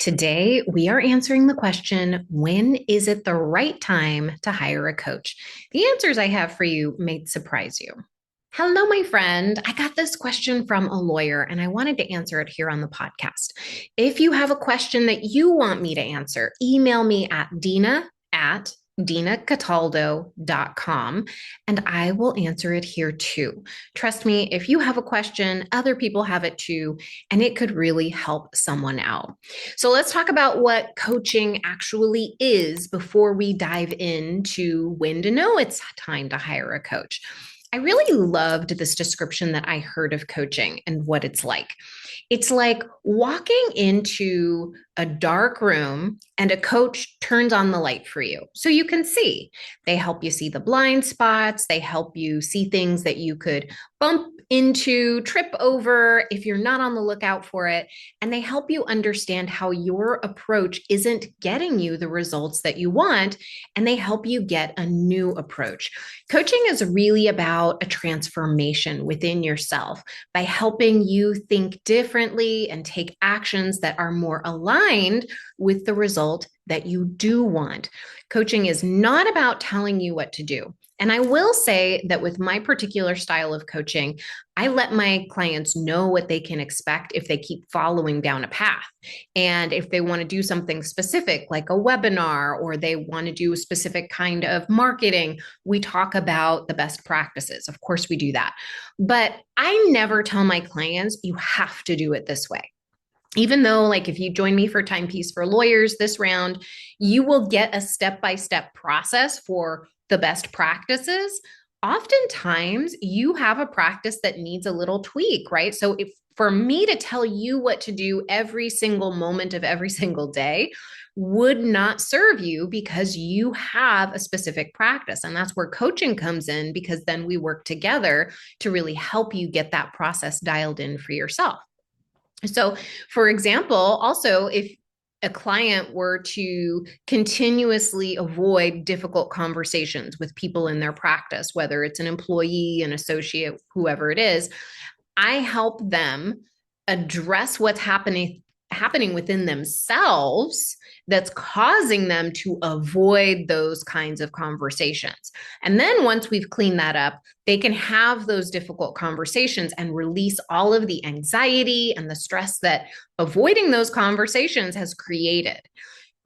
Today, we are answering the question, when is it the right time to hire a coach? The answers I have for you may surprise you. Hello, my friend. I got this question from a lawyer and I wanted to answer it here on the podcast. If you have a question that you want me to answer, email me at dinacataldo.com and I will answer it here too. Trust me, if you have a question, other people have it too, and it could really help someone out. So let's talk about what coaching actually is before we dive into when to know it's time to hire a coach. I really loved this description that I heard of coaching and what it's like. It's like walking into a dark room and a coach turns on the light for you so you can see. They help you see the blind spots, they help you see things that you could bump into, trip over if you're not on the lookout for it, and they help you understand how your approach isn't getting you the results that you want, and they help you get a new approach. Coaching is really about a transformation within yourself by helping you think differently and take actions that are more aligned with the result that you do want. Coaching is not about telling you what to do. And I will say that with my particular style of coaching, I let my clients know what they can expect if they keep following down a path. And if they want to do something specific, like a webinar, or they want to do a specific kind of marketing, we talk about the best practices. Of course, we do that. But I never tell my clients, you have to do it this way. Even though, like, if you join me for Timepiece for Lawyers this round, you will get a step-by-step process for the best practices. Oftentimes, you have a practice that needs a little tweak, right? So if for me to tell you what to do every single moment of every single day would not serve you because you have a specific practice. And that's where coaching comes in, because then we work together to really help you get that process dialed in for yourself. So, for example, also, if a client were to continuously avoid difficult conversations with people in their practice, whether it's an employee, an associate, whoever it is, I help them address what's happening within themselves that's causing them to avoid those kinds of conversations. And then once we've cleaned that up, they can have those difficult conversations and release all of the anxiety and the stress that avoiding those conversations has created.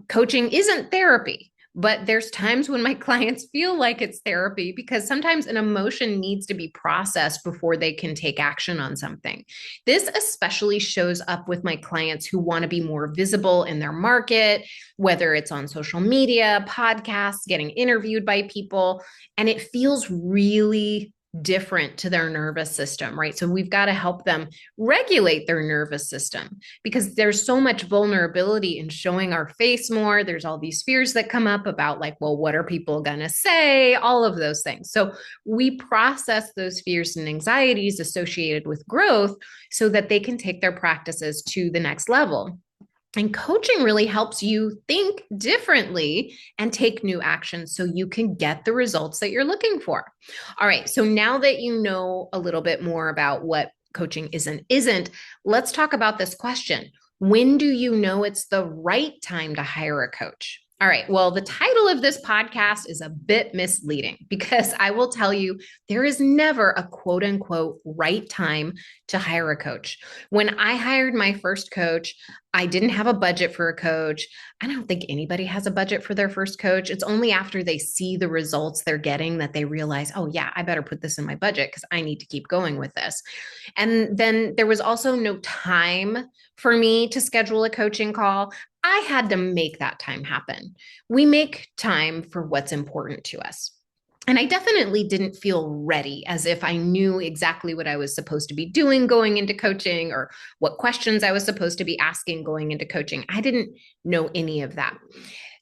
Coaching isn't therapy, but there's times when my clients feel like it's therapy because sometimes an emotion needs to be processed before they can take action on something. This especially shows up with my clients who want to be more visible in their market, whether it's on social media, podcasts, getting interviewed by people, and it feels really different to their nervous system, right? So we've got to help them regulate their nervous system because there's so much vulnerability in showing our face more. There's all these fears that come up about, like, well, what are people going to say? All of those things. So we process those fears and anxieties associated with growth so that they can take their practices to the next level. And coaching really helps you think differently and take new actions so you can get the results that you're looking for. All right. So now that you know a little bit more about what coaching isn't, let's talk about this question. When do you know it's the right time to hire a coach? All right. Well, the title of this podcast is a bit misleading because I will tell you there is never a quote unquote right time to hire a coach. When I hired my first coach, I didn't have a budget for a coach. I don't think anybody has a budget for their first coach. It's only after they see the results they're getting that they realize, oh, yeah, I better put this in my budget because I need to keep going with this. And then there was also no time for me to schedule a coaching call. I had to make that time happen. We make time for what's important to us. And I definitely didn't feel ready, as if I knew exactly what I was supposed to be doing going into coaching or what questions I was supposed to be asking going into coaching. I didn't know any of that.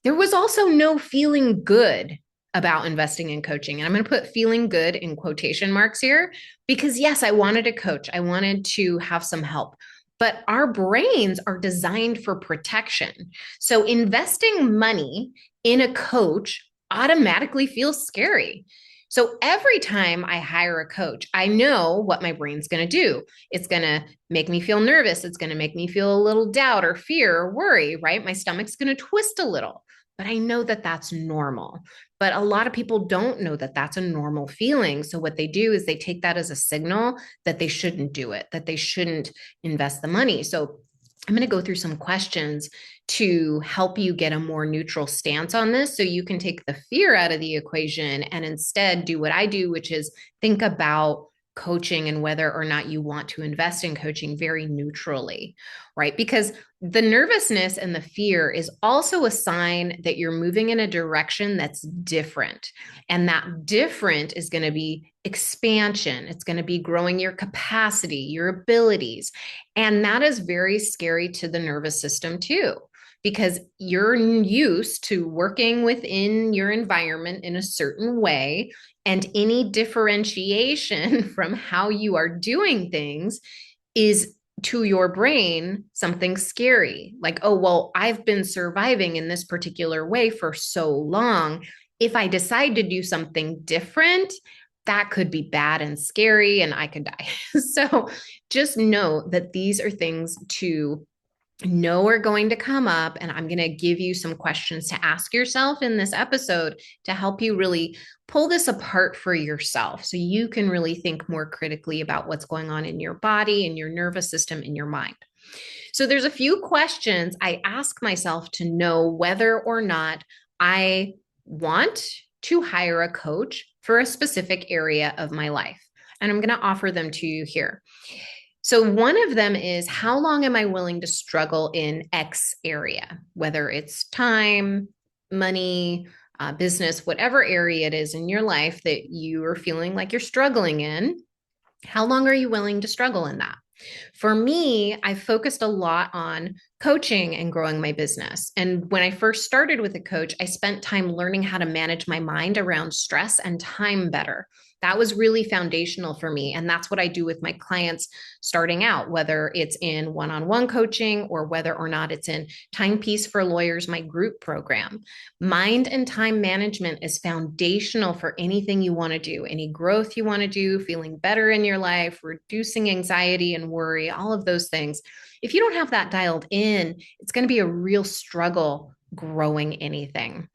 There was also no feeling good about investing in coaching. And I'm going to put feeling good in quotation marks here because, yes, I wanted a coach. I wanted to have some help. But our brains are designed for protection. So investing money in a coach automatically feels scary. So every time I hire a coach, I know what my brain's going to do. It's going to make me feel nervous. It's going to make me feel a little doubt or fear or worry, right? My stomach's going to twist a little, but I know that that's normal. But a lot of people don't know that that's a normal feeling. So what they do is they take that as a signal that they shouldn't do it, that they shouldn't invest the money. So I'm going to go through some questions to help you get a more neutral stance on this so you can take the fear out of the equation and instead do what I do, which is think about coaching and whether or not you want to invest in coaching very neutrally, right? Because the nervousness and the fear is also a sign that you're moving in a direction that's different. And that different is going to be expansion. It's going to be growing your capacity, your abilities. And that is very scary to the nervous system too, because you're used to working within your environment in a certain way. And any differentiation from how you are doing things is to your brain something scary. Like, oh, well, I've been surviving in this particular way for so long. If I decide to do something different, that could be bad and scary and I could die. So just know that these are things to know are going to come up. And I'm going to give you some questions to ask yourself in this episode to help you really pull this apart for yourself so you can really think more critically about what's going on in your body, in your nervous system, in your mind. So there's a few questions I ask myself to know whether or not I want to hire a coach for a specific area of my life. And I'm going to offer them to you here. So one of them is, how long am I willing to struggle in X area, whether it's time, money, business, whatever area it is in your life that you are feeling like you're struggling in. How long are you willing to struggle in that? For me, I focused a lot on coaching and growing my business. And when I first started with a coach, I spent time learning how to manage my mind around stress and time better. That was really foundational for me. And that's what I do with my clients starting out, whether it's in one-on-one coaching or whether or not it's in Timepiece for Lawyers, my group program. Mind and time management is foundational for anything you want to do, any growth you want to do, feeling better in your life, reducing anxiety and worry, all of those things. If you don't have that dialed in, it's going to be a real struggle growing anything.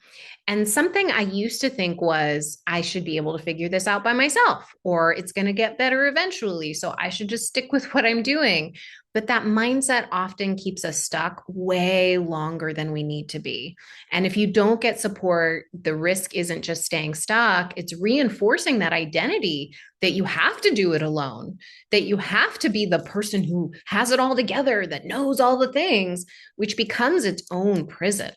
And something I used to think was I should be able to figure this out by myself, or it's going to get better eventually. So I should just stick with what I'm doing. But that mindset often keeps us stuck way longer than we need to be. And if you don't get support, the risk isn't just staying stuck, it's reinforcing that identity that you have to do it alone, that you have to be the person who has it all together, that knows all the things, which becomes its own prison.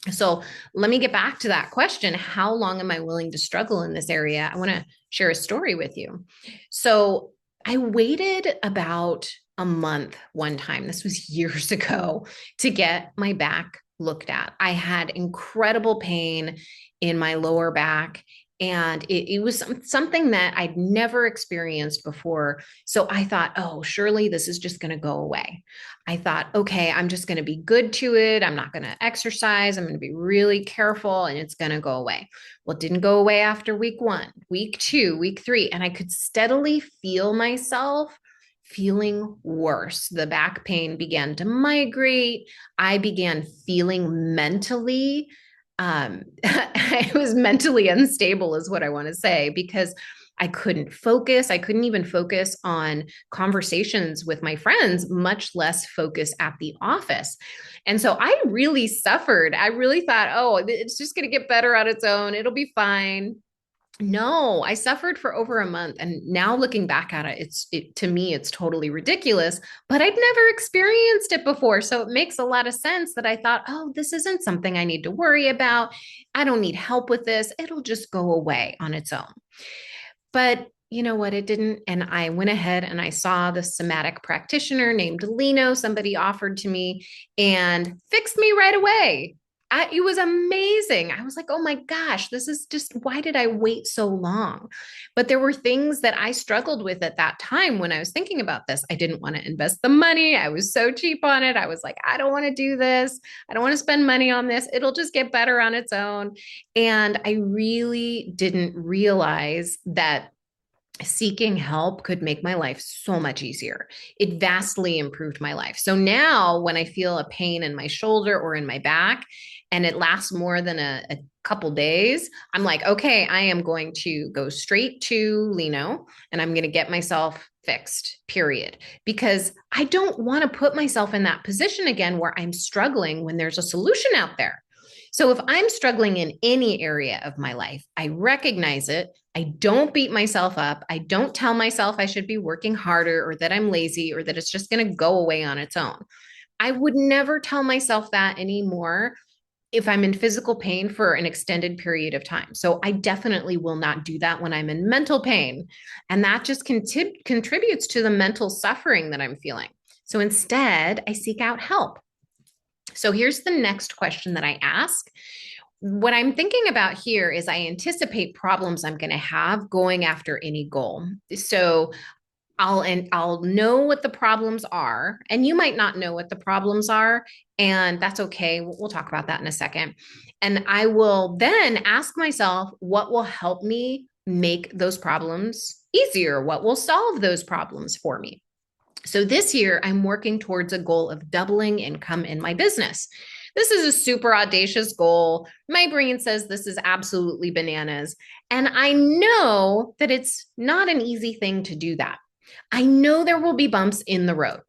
So let me get back to that question. How long am I willing to struggle in this area? I want to share a story with you. So I waited about a month one time, this was years ago, to get my back looked at. I had incredible pain in my lower back. And it was something that I'd never experienced before. So I thought, oh, surely this is just going to go away. I thought, okay, I'm just going to be good to it. I'm not going to exercise. I'm going to be really careful and it's going to go away. Well, it didn't go away after week 1, week 2, week 3. And I could steadily feel myself feeling worse. The back pain began to migrate. I began feeling mentally I was mentally unstable is what I want to say, because I couldn't focus. I couldn't even focus on conversations with my friends, much less focus at the office. And so I really suffered. I really thought, oh, it's just going to get better on its own. It'll be fine. No, I suffered for over a month. And now looking back at it, to me, it's totally ridiculous, but I'd never experienced it before. So it makes a lot of sense that I thought, oh, this isn't something I need to worry about. I don't need help with this. It'll just go away on its own. But you know what? It didn't. And I went ahead and I saw the somatic practitioner named Lino, somebody offered to me and fixed me right away. It was amazing. I was like, oh my gosh, this is just, why did I wait so long? But there were things that I struggled with at that time when I was thinking about this. I didn't want to invest the money. I was so cheap on it. I was like, I don't want to do this. I don't want to spend money on this. It'll just get better on its own. And I really didn't realize that seeking help could make my life so much easier. It vastly improved my life. So now when I feel a pain in my shoulder or in my back and it lasts more than a couple days, I'm like, okay, I am going to go straight to Lino and I'm going to get myself fixed, period. Because I don't want to put myself in that position again where I'm struggling when there's a solution out there. So if I'm struggling in any area of my life, I recognize it. I don't beat myself up. I don't tell myself I should be working harder or that I'm lazy or that it's just going to go away on its own. I would never tell myself that anymore if I'm in physical pain for an extended period of time. So I definitely will not do that when I'm in mental pain. And that just contributes to the mental suffering that I'm feeling. So instead, I seek out help. So here's the next question that I ask. What I'm thinking about here is I anticipate problems I'm going to have going after any goal. So I'll know what the problems are, and you might not know what the problems are, and that's okay. We'll talk about that in a second. And I will then ask myself what will help me make those problems easier, what will solve those problems for me. So this year, I'm working towards a goal of doubling income in my business. This is a super audacious goal. My brain says this is absolutely bananas. And I know that it's not an easy thing to do that. I know there will be bumps in the road.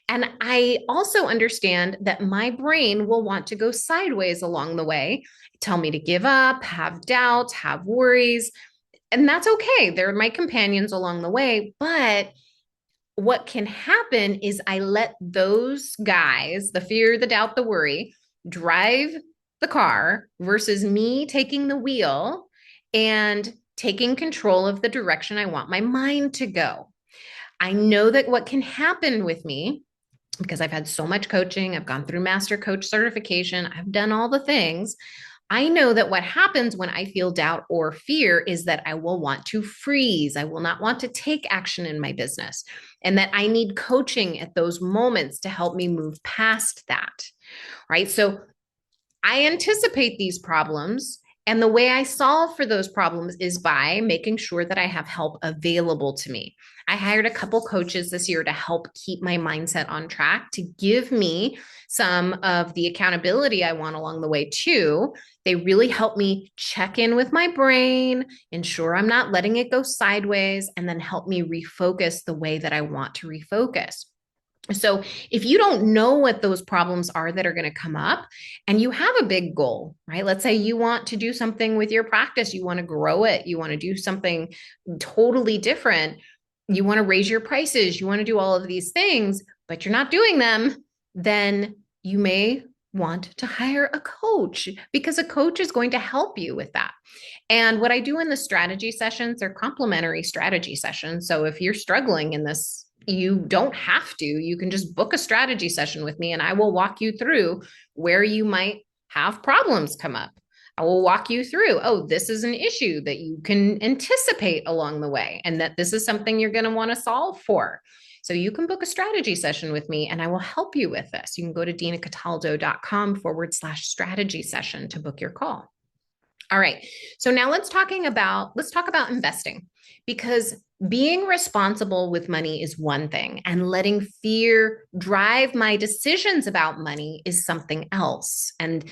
And I also understand that my brain will want to go sideways along the way, tell me to give up, have doubts, have worries. And that's okay. They're my companions along the way. But what can happen is I let those guys, the fear, the doubt, the worry, drive the car versus me taking the wheel and taking control of the direction I want my mind to go. I know that what can happen with me, because I've had so much coaching, I've gone through master coach certification, I've done all the things. I know that what happens when I feel doubt or fear is that I will want to freeze. I will not want to take action in my business, and that I need coaching at those moments to help me move past that. Right. So I anticipate these problems. And the way I solve for those problems is by making sure that I have help available to me. I hired a couple coaches this year to help keep my mindset on track, to give me some of the accountability I want along the way too. They really help me check in with my brain, ensure I'm not letting it go sideways, and then help me refocus the way that I want to refocus. So if you don't know what those problems are that are going to come up and you have a big goal, right? Let's say you want to do something with your practice, you want to grow it, you want to do something totally different, you want to raise your prices, you want to do all of these things, but you're not doing them, then you may want to hire a coach, because a coach is going to help you with that. And what I do in the strategy sessions, they're complimentary strategy sessions. So if you're struggling in this, you don't have to. You can just book a strategy session with me and I will walk you through where you might have problems come up. I will walk you through, oh, this is an issue that you can anticipate along the way, and that this is something you're going to want to solve for. So you can book a strategy session with me and I will help you with this. You can go to dinacataldo.com/strategy session to book your call. All right. So now let's talk about investing, because being responsible with money is one thing, and letting fear drive my decisions about money is something else. And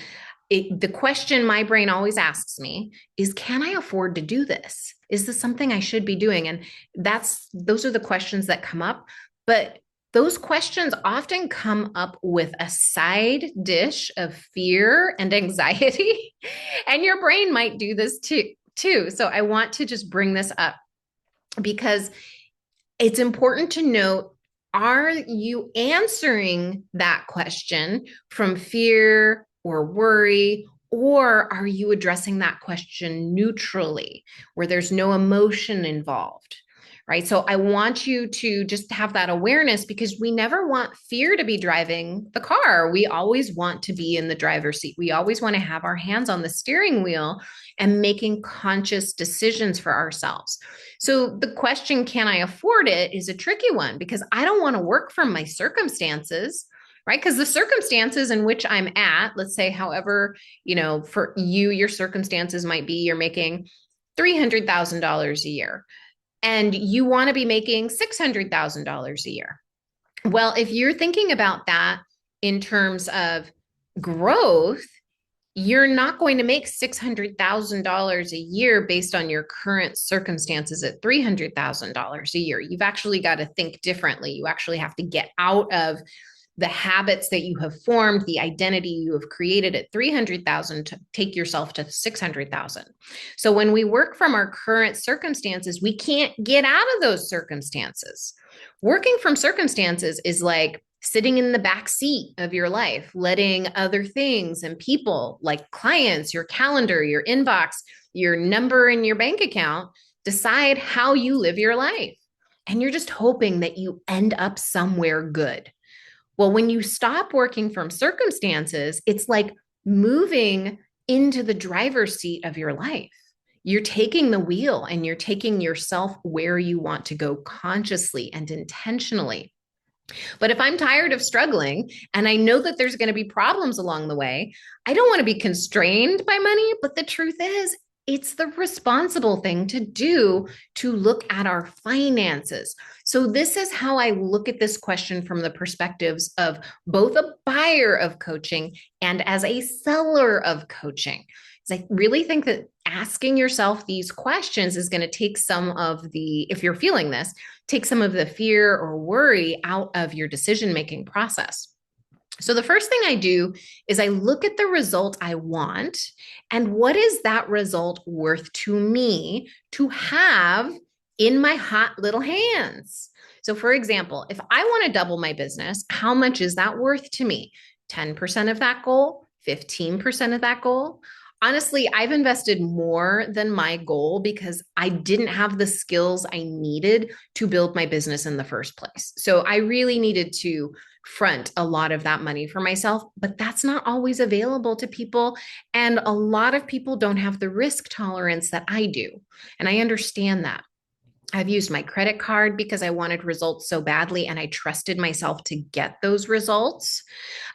the question my brain always asks me is, can I afford to do this? Is this something I should be doing? And those are the questions that come up. But those questions often come up with a side dish of fear and anxiety. And your brain might do this too. So I want to just bring this up because it's important to note, are you answering that question from fear or worry, or are you addressing that question neutrally, where there's no emotion involved? right? So I want you to just have that awareness because we never want fear to be driving the car. We always want to be in the driver's seat. We always want to have our hands on the steering wheel and making conscious decisions for ourselves. So the question, can I afford it, is a tricky one because I don't want to work from my circumstances, right? Because the circumstances in which I'm at, let's say, however, for you, your circumstances might be you're making $300,000 a year and you want to be making $600,000 a year. Well, if you're thinking about that in terms of growth, you're not going to make $600,000 a year based on your current circumstances at $300,000 a year. You've actually got to think differently. You actually have to get out of the habits that you have formed, the identity you have created at 300,000 to take yourself to 600,000. So when we work from our current circumstances, we can't get out of those circumstances. Working from circumstances is like sitting in the back seat of your life, letting other things and people like clients, your calendar, your inbox, your number in your bank account decide how you live your life. And you're just hoping that you end up somewhere good. Well, when you stop working from circumstances, it's like moving into the driver's seat of your life. You're taking the wheel and you're taking yourself where you want to go consciously and intentionally. But if I'm tired of struggling and I know that there's going to be problems along the way, I don't want to be constrained by money. But the truth is, it's the responsible thing to do to look at our finances. So this is how I look at this question from the perspectives of both a buyer of coaching and as a seller of coaching. I really think that asking yourself these questions is going to take some of the, if you're feeling this, take some of the fear or worry out of your decision-making process. So the first thing I do is I look at the result I want and what is that result worth to me to have in my hot little hands. So for example, if I want to double my business, how much is that worth to me? 10% of that goal, 15% of that goal? Honestly, I've invested more than my goal because I didn't have the skills I needed to build my business in the first place. So I really needed to front a lot of that money for myself, but that's not always available to people. And a lot of people don't have the risk tolerance that I do. And I understand that. I've used my credit card because I wanted results so badly and I trusted myself to get those results.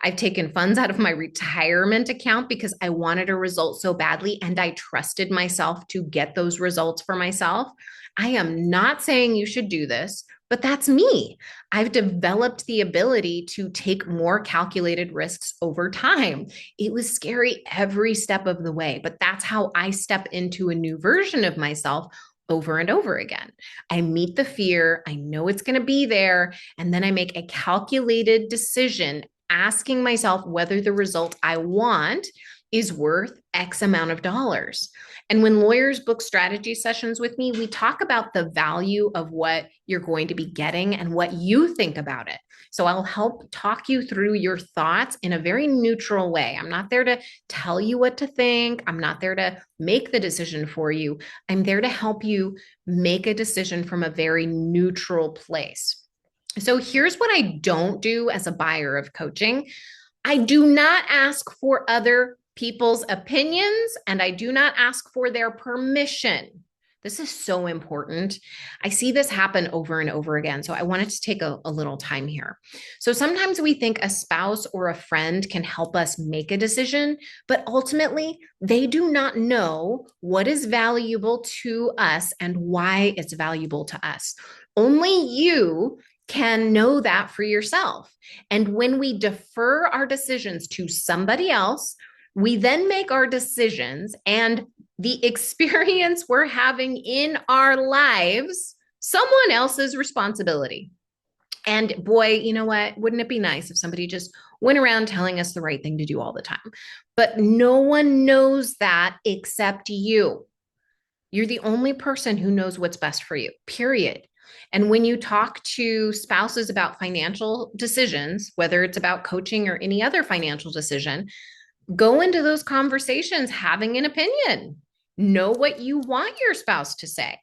I've taken funds out of my retirement account because I wanted a result so badly and I trusted myself to get those results for myself. I am not saying you should do this, but that's me. I've developed the ability to take more calculated risks over time. It was scary every step of the way, but that's how I step into a new version of myself over and over again. I meet the fear. I know it's going to be there. And then I make a calculated decision, asking myself whether the result I want is worth X amount of dollars. And when lawyers book strategy sessions with me, we talk about the value of what you're going to be getting and what you think about it. So I'll help talk you through your thoughts in a very neutral way. I'm not there to tell you what to think. I'm not there to make the decision for you. I'm there to help you make a decision from a very neutral place. So here's what I don't do as a buyer of coaching. I do not ask for other people's opinions, and I do not ask for their permission. This is so important. I see this happen over and over again. So I wanted to take a little time here. So sometimes we think a spouse or a friend can help us make a decision, but ultimately they do not know what is valuable to us and why it's valuable to us. Only you can know that for yourself. And when we defer our decisions to somebody else, we then make our decisions and the experience we're having in our lives someone else's responsibility. And boy, you know what? Wouldn't it be nice if somebody just went around telling us the right thing to do all the time? But no one knows that except you. You're the only person who knows what's best for you, period. And when you talk to spouses about financial decisions, whether it's about coaching or any other financial decision, go into those conversations having an opinion. Know what you want your spouse to say.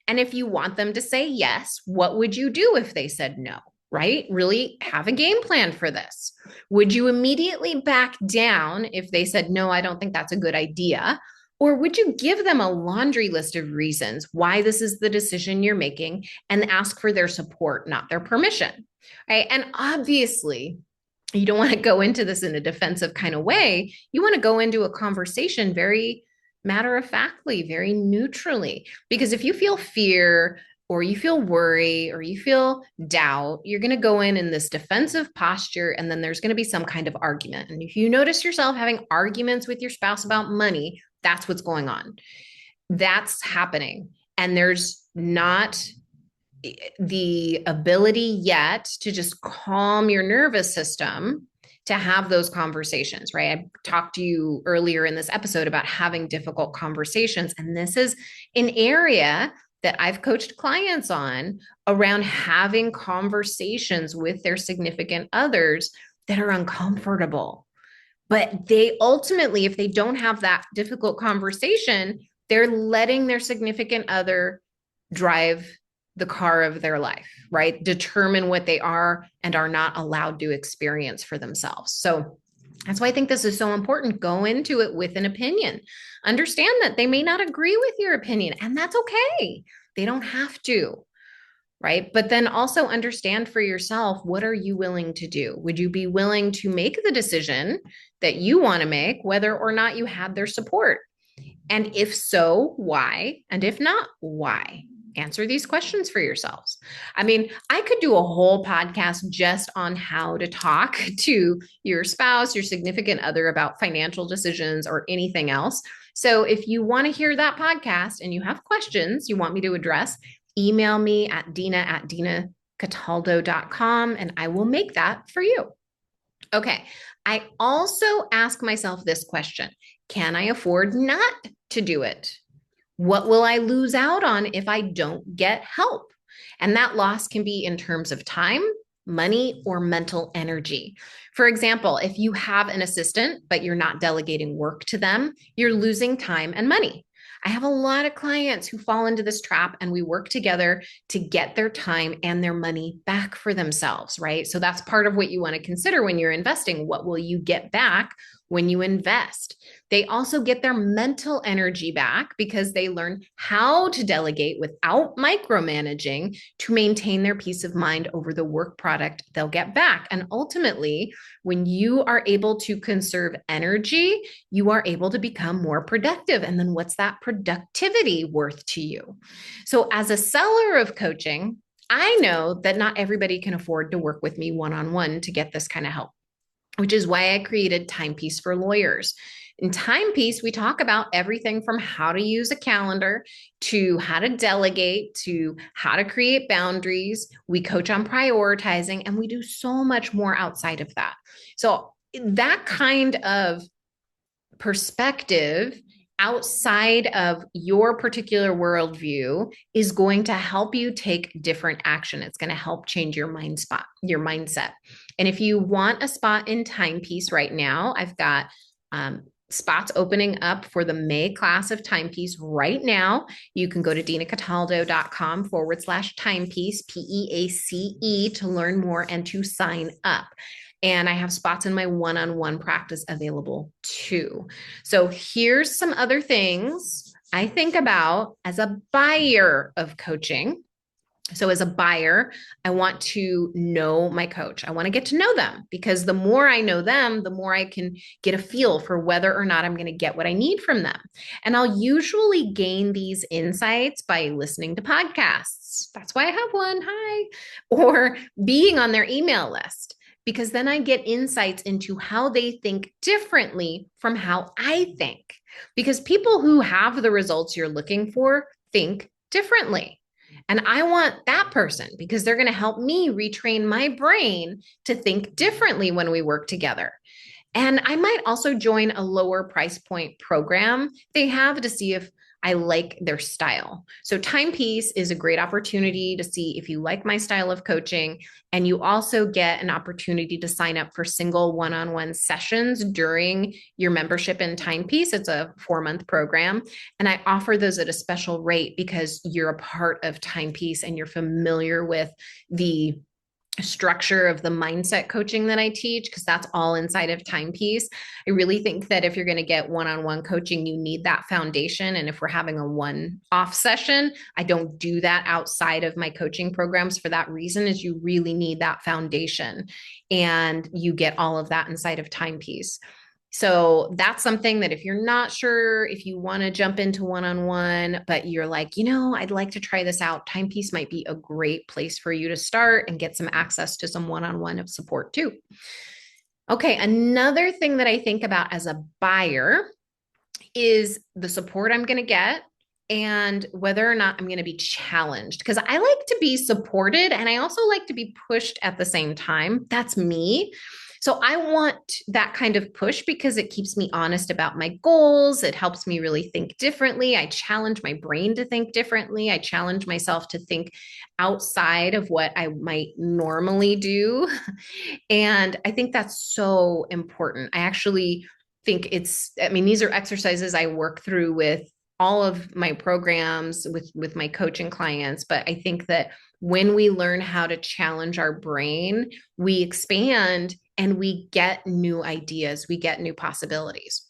And if you want them to say yes, what would you do if they said no? Right? Really have a game plan for this. Would you immediately back down if they said, no, I don't think that's a good idea? Or would you give them a laundry list of reasons why this is the decision you're making and ask for their support, not their permission? Right. And obviously, you don't want to go into this in a defensive kind of way. You want to go into a conversation very matter of factly, very neutrally. Because if you feel fear or you feel worry or you feel doubt, you're going to go in this defensive posture, and then there's going to be some kind of argument. And if you notice yourself having arguments with your spouse about money, that's what's going on. That's happening. And there's not the ability yet to just calm your nervous system to have those conversations, right? I talked to you earlier in this episode about having difficult conversations. And this is an area that I've coached clients on around having conversations with their significant others that are uncomfortable. But they ultimately, if they don't have that difficult conversation, they're letting their significant other drive the car of their life, right? Determine what they are and are not allowed to experience for themselves. So that's why I think this is so important. Go into it with an opinion. Understand that they may not agree with your opinion, and that's okay. They don't have to, right? But then also understand for yourself, what are you willing to do? Would you be willing to make the decision that you want to make, whether or not you had their support? And if so, why? And if not, why? Answer these questions for yourselves. I mean, I could do a whole podcast just on how to talk to your spouse, your significant other about financial decisions or anything else. So if you want to hear that podcast and you have questions you want me to address, email me at dina@dinacataldo.com and I will make that for you. Okay. I also ask myself this question: can I afford not to do it? What will I lose out on if I don't get help? And that loss can be in terms of time, money, or mental energy. For example, if you have an assistant, but you're not delegating work to them, you're losing time and money. I have a lot of clients who fall into this trap, and we work together to get their time and their money back for themselves, right? So that's part of what you want to consider when you're investing. What will you get back when you invest? They also get their mental energy back because they learn how to delegate without micromanaging to maintain their peace of mind over the work product they'll get back. And ultimately, when you are able to conserve energy, you are able to become more productive. And then what's that productivity worth to you? So as a seller of coaching, I know that not everybody can afford to work with me one-on-one to get this kind of help, which is why I created Timepiece for Lawyers. In Timepiece, we talk about everything from how to use a calendar to how to delegate to how to create boundaries. We coach on prioritizing, and we do so much more outside of that. So that kind of perspective outside of your particular worldview is going to help you take different action. It's going to help change your mindset. And if you want a spot in Timepiece right now, I've got spots opening up for the May class of Timepiece right now. You can go to dinacataldo.com/timepiece, PEACE, to learn more and to sign up. And I have spots in my one-on-one practice available too. So here's some other things I think about as a buyer of coaching. So as a buyer, I want to know my coach. I want to get to know them, because the more I know them, the more I can get a feel for whether or not I'm going to get what I need from them. And I'll usually gain these insights by listening to podcasts. That's why I have one. Hi. Or being on their email list, because then I get insights into how they think differently from how I think. Because people who have the results you're looking for think differently. And I want that person because they're going to help me retrain my brain to think differently when we work together. And I might also join a lower price point program they have to see if I like their style. So Timepiece is a great opportunity to see if you like my style of coaching. And you also get an opportunity to sign up for single one-on-one sessions during your membership in Timepiece. It's a 4-month program. And I offer those at a special rate because you're a part of Timepiece and you're familiar with the structure of the mindset coaching that I teach, because that's all inside of Timepiece. I really think that if you're going to get one-on-one coaching, you need that foundation. And if we're having a one-off session, I don't do that outside of my coaching programs for that reason, is you really need that foundation. And you get all of that inside of Timepiece. So that's something that if you're not sure if you want to jump into one-on-one, but you're like, I'd like to try this out, Timepiece might be a great place for you to start and get some access to some one-on-one support too. Okay, another thing that I think about as a buyer is the support I'm going to get and whether or not I'm going to be challenged, because I like to be supported and I also like to be pushed at the same time. That's me. So I want that kind of push because it keeps me honest about my goals. It helps me really think differently. I challenge my brain to think differently. I challenge myself to think outside of what I might normally do. And I think that's so important. I actually think these are exercises I work through with all of my programs with my coaching clients. But I think that when we learn how to challenge our brain, we expand and we get new ideas, we get new possibilities.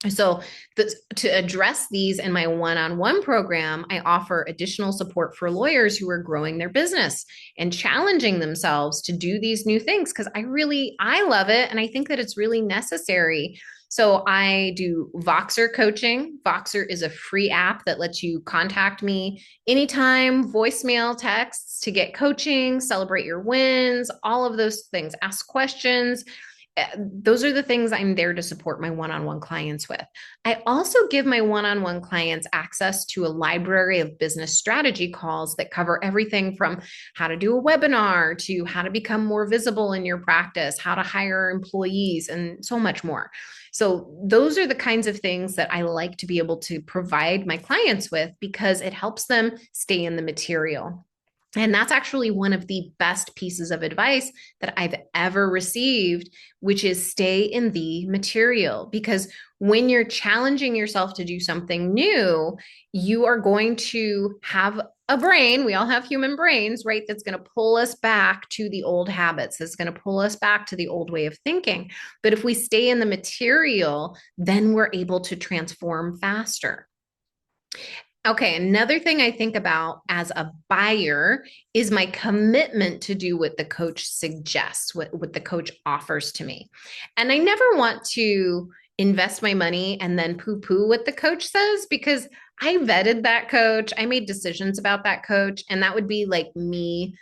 So to address these in my one-on-one program, I offer additional support for lawyers who are growing their business and challenging themselves to do these new things, because I love it. And I think that it's really necessary. So I do Voxer coaching. Voxer is a free app that lets you contact me anytime, voicemail, texts to get coaching, celebrate your wins, all of those things, ask questions. Those are the things I'm there to support my one-on-one clients with. I also give my one-on-one clients access to a library of business strategy calls that cover everything from how to do a webinar to how to become more visible in your practice, how to hire employees, and so much more. So those are the kinds of things that I like to be able to provide my clients with because it helps them stay in the material. And that's actually one of the best pieces of advice that I've ever received, which is stay in the material. Because when you're challenging yourself to do something new, you are going to have a brain. We all have human brains, right? That's going to pull us back to the old habits. That's going to pull us back to the old way of thinking. But if we stay in the material, then we're able to transform faster. Okay, another thing I think about as a buyer is my commitment to do what the coach suggests, what the coach offers to me. And I never want to invest my money and then poo-poo what the coach says, because I vetted that coach. I made decisions about that coach, and that would be like me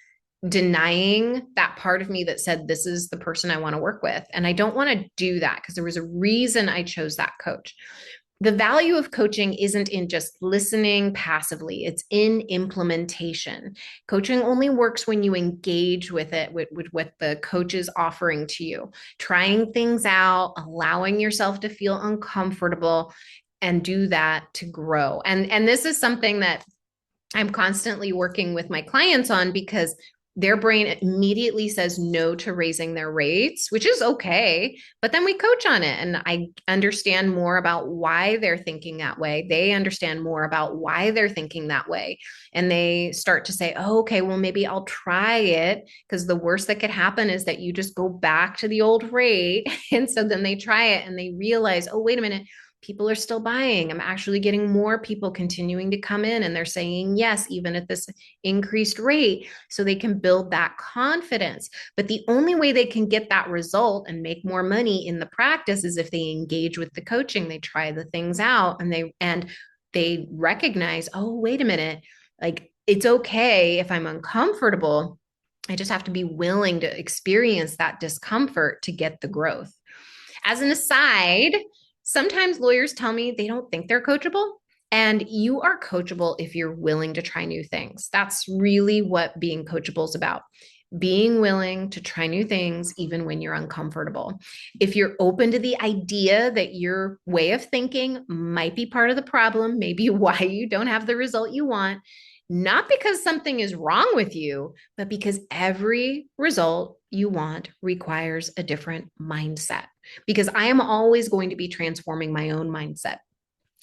denying that part of me that said, this is the person I want to work with. And I don't want to do that because there was a reason I chose that coach. The value of coaching isn't in just listening passively, it's in implementation. Coaching only works when you engage with it, with what the coach is offering to you, trying things out, allowing yourself to feel uncomfortable, and do that to grow. And this is something that I'm constantly working with my clients on, because their brain immediately says no to raising their rates, which is okay. But then we coach on it and I understand more about why they're thinking that way. They understand more about why they're thinking that way. And they start to say, oh, okay, well, maybe I'll try it, because the worst that could happen is that you just go back to the old rate. And so then they try it and they realize, oh, wait a minute, people are still buying. I'm actually getting more people continuing to come in and they're saying yes, even at this increased rate, so they can build that confidence. But the only way they can get that result and make more money in the practice is if they engage with the coaching, they try the things out, and they recognize, oh, wait a minute, like it's okay if I'm uncomfortable. I just have to be willing to experience that discomfort to get the growth. As an aside, sometimes lawyers tell me they don't think they're coachable, and you are coachable if you're willing to try new things. That's really what being coachable is about. being willing to try new things even when you're uncomfortable. If you're open to the idea that your way of thinking might be part of the problem, maybe why you don't have the result you want, not because something is wrong with you, but because every result you want requires a different mindset. Because I am always going to be transforming my own mindset.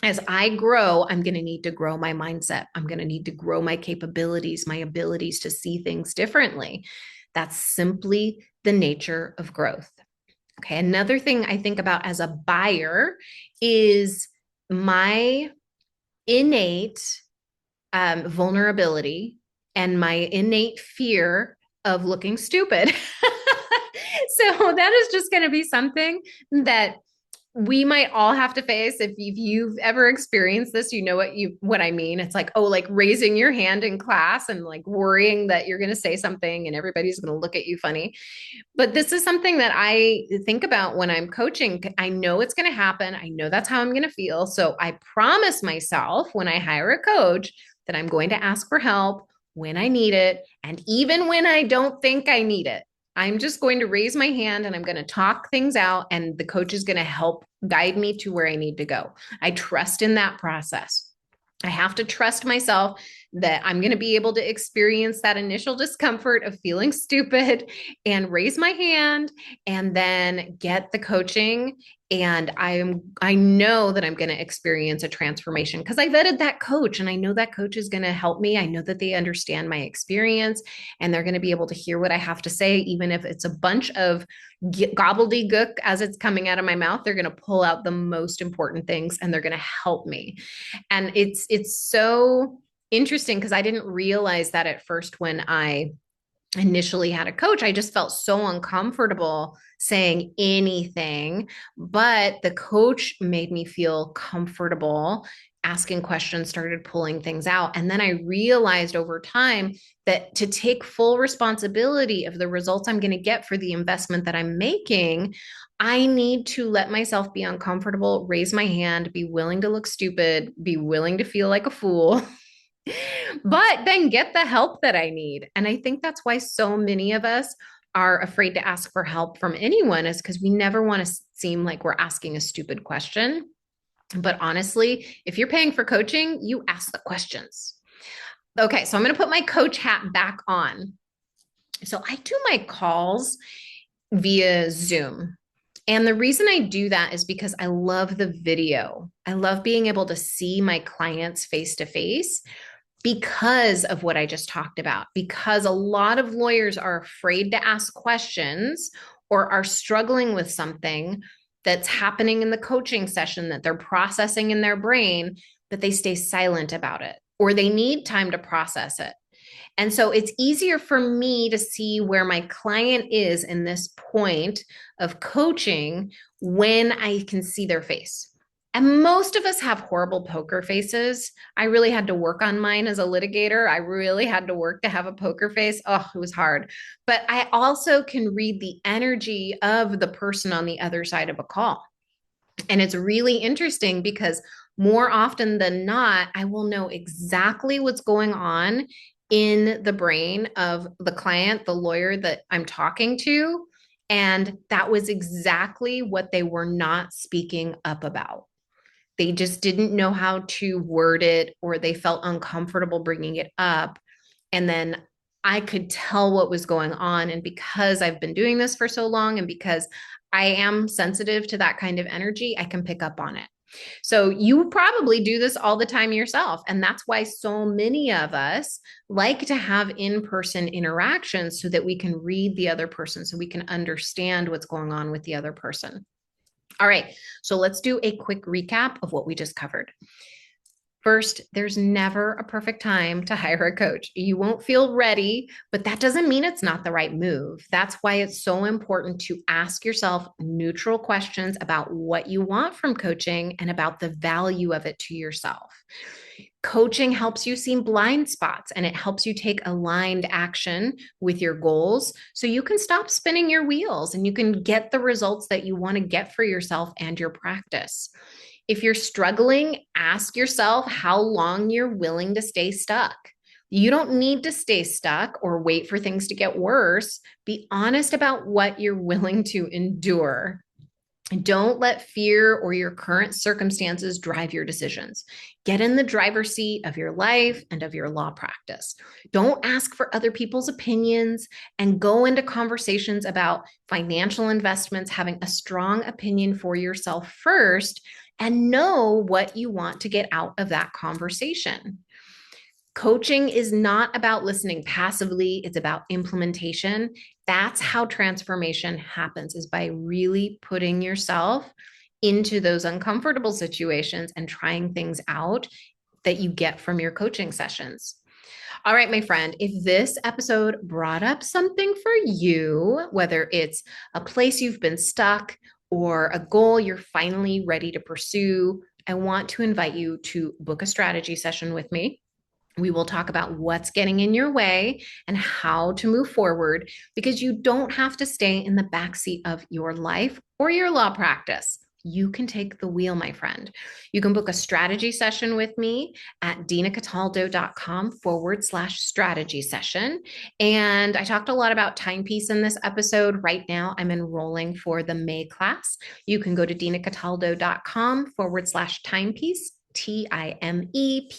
As I grow, I'm going to need to grow my mindset. I'm going to need to grow my capabilities, my abilities to see things differently. That's simply the nature of growth. Okay. Another thing I think about as a buyer is my innate vulnerability and my innate fear of looking stupid. So that is just going to be something that we might all have to face. If you've ever experienced this, you know what I mean. It's like, oh, like raising your hand in class and like worrying that you're going to say something and everybody's going to look at you funny. But this is something that I think about when I'm coaching. I know it's going to happen. I know that's how I'm going to feel. So I promise myself when I hire a coach that I'm going to ask for help when I need it. And even when I don't think I need it, I'm just going to raise my hand and I'm going to talk things out, and the coach is going to help guide me to where I need to go. I trust in that process. I have to trust myself that I'm going to be able to experience that initial discomfort of feeling stupid and raise my hand and then get the coaching. And I know that I'm going to experience a transformation because I vetted that coach and I know that coach is going to help me. I know that they understand my experience and they're going to be able to hear what I have to say, even if it's a bunch of gobbledygook as it's coming out of my mouth. They're going to pull out the most important things and they're going to help me. And it's so interesting because I didn't realize that at first when I initially had a coach. I just felt so uncomfortable saying anything, but the coach made me feel comfortable asking questions, started pulling things out. And then I realized over time that to take full responsibility of the results I'm going to get for the investment that I'm making, I need to let myself be uncomfortable, raise my hand, be willing to look stupid, be willing to feel like a fool, but then get the help that I need. And I think that's why so many of us are afraid to ask for help from anyone, is because we never want to seem like we're asking a stupid question. But honestly, if you're paying for coaching, you ask the questions. Okay, so I'm going to put my coach hat back on. So I do my calls via Zoom. And the reason I do that is because I love the video. I love being able to see my clients face to face because of what I just talked about, because a lot of lawyers are afraid to ask questions or are struggling with something that's happening in the coaching session that they're processing in their brain, but they stay silent about it or they need time to process it. And so it's easier for me to see where my client is in this point of coaching when I can see their face. And most of us have horrible poker faces. I really had to work on mine as a litigator. I really had to work to have a poker face. Oh, it was hard. But I also can read the energy of the person on the other side of a call. And it's really interesting because more often than not, I will know exactly what's going on in the brain of the client, the lawyer that I'm talking to. And that was exactly what they were not speaking up about. They just didn't know how to word it, or they felt uncomfortable bringing it up. And then I could tell what was going on. And because I've been doing this for so long and because I am sensitive to that kind of energy, I can pick up on it. So you probably do this all the time yourself. And that's why so many of us like to have in-person interactions so that we can read the other person, so we can understand what's going on with the other person. All right, so let's do a quick recap of what we just covered. First, there's never a perfect time to hire a coach. You won't feel ready, but that doesn't mean it's not the right move. That's why it's so important to ask yourself neutral questions about what you want from coaching and about the value of it to yourself. Coaching helps you see blind spots and it helps you take aligned action with your goals so you can stop spinning your wheels and you can get the results that you want to get for yourself and your practice. If you're struggling, ask yourself how long you're willing to stay stuck. You don't need to stay stuck or wait for things to get worse. Be honest about what you're willing to endure. Don't let fear or your current circumstances drive your decisions. Get in the driver's seat of your life and of your law practice. Don't ask for other people's opinions and go into conversations about financial investments, having a strong opinion for yourself first, and know what you want to get out of that conversation. Coaching is not about listening passively, it's about implementation. That's how transformation happens, is by really putting yourself into those uncomfortable situations and trying things out that you get from your coaching sessions. All right, my friend, if this episode brought up something for you, whether it's a place you've been stuck or a goal you're finally ready to pursue, I want to invite you to book a strategy session with me. We will talk about what's getting in your way and how to move forward, because you don't have to stay in the backseat of your life or your law practice. You can take the wheel, my friend. You can book a strategy session with me at dinacataldo.com/strategy session. And I talked a lot about timepiece in this episode. Right now, I'm enrolling for the May class. You can go to dinacataldo.com/timepiece. TIMEPEACE,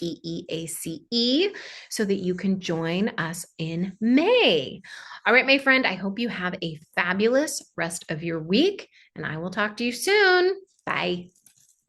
so that you can join us in May. All right, my friend, I hope you have a fabulous rest of your week, and I will talk to you soon. Bye.